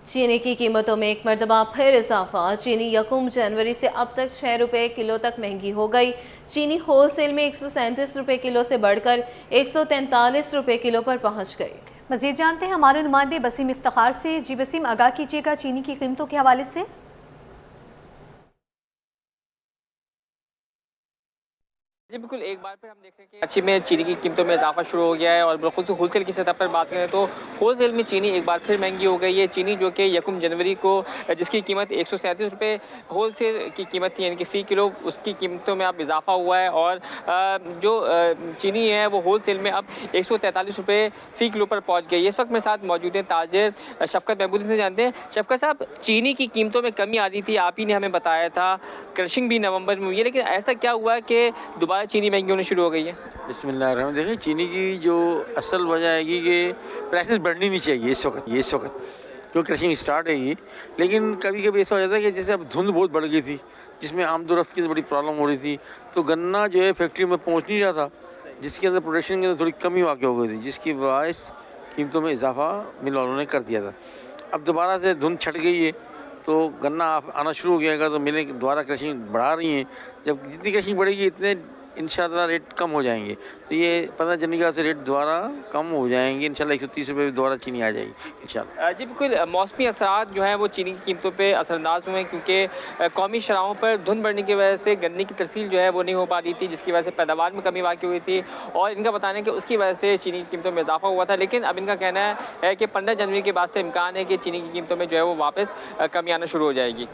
चीनी की कीमतों में एक मरतबा फिर इजाफा। चीनी यकम जनवरी से अब तक 6 रुपये किलो तक महंगी हो गई। चीनी होलसेल में 137 रुपये किलो से बढ़कर 143 रुपये किलो पर पहुंच गई। मजीद जानते हैं हमारे नुमाइंदे वसीम इफ्तिखार से। जी वसीम, आगाह कीजिएगा चीनी की कीमतों के हवाले से। जी बिल्कुल, एक बार फिर हम देख रहे हैं कि अच्छी में चीनी की कीमतों में इजाफा शुरू हो गया है और बिल्कुल से होलसेल की सतह पर बात करें तो होलसेल में चीनी एक बार फिर महंगी हो गई है। चीनी जो कि यकम जनवरी को जिसकी कीमत 137 रुपये होलसेल की कीमत थी, यानी कि फ़ी किलो, उसकी कीमतों में अब इजाफा हुआ है और जो चीनी है वो होलसेल में अब 143 रुपये फ़ी किलो पर पहुँच गई है। इस वक्त मेरे साथ मौजूद हैं ताजिर शफकत महमूदी से। जानते हैं शफकत साहब, चीनी की कीमतों में कमी आ रही थी, आप ही ने हमें बताया था, क्रशिंग भी नवंबर में हुई है, लेकिन ऐसा क्या हुआ कि दोबारा चीनी महंगी होनी शुरू हो गई है? बिस्मिल्लाह, देखिए चीनी की जो असल वजह है कि प्राइसेस बढ़नी नहीं चाहिए इस वक्त जो क्रशिंग स्टार्ट है ये। लेकिन कभी कभी ऐसा हो जाता है कि जैसे अब धुंध बहुत बढ़ गई थी, जिसमें आमदोरफ्त की बड़ी प्रॉब्लम हो रही थी, तो गन्ना जो है फैक्ट्री में पहुंच नहीं रहा था, जिसके अंदर प्रोडक्शन के अंदर थोड़ी कमी वाक़ हो गई थी, जिसकी बायस कीमतों में इजाफा मिल वालों ने कर दिया था। अब दोबारा से धुंध छट गई है तो गन्ना आना शुरू हो गया, तो मिलें दोबारा क्रशिंग बढ़ा रही हैं। जब जितनी क्रशिंग बढ़ेगी इतने इंशाल्लाह रेट कम हो जाएंगे, तो ये 15 जनवरी का से रेट दोबारा कम हो जाएंगे इंशाल्लाह। 130 रुपये दोबारा चीनी आ जाएगी इंशाल्लाह। जी बिल्कुल, मौसमी असरात जो हैं वो चीनी की कीमतों पे असरअंदाज हुए हैं, क्योंकि कौमी शराहों पर धुंध बढ़ने की वजह से गन्ने की तरसील जो है वो नहीं हो पा रही थी, जिसकी वजह से पैदावार में कमी वाक़ई हुई थी और इनका बताना है कि उसकी वजह से चीनी की कीमतों में इजाफा हुआ था। लेकिन अब इनका कहना है कि 15 जनवरी के बाद से इम्कान है कि चीनी की कीमतों में जो है वो वापस कमी आना शुरू हो जाएगी।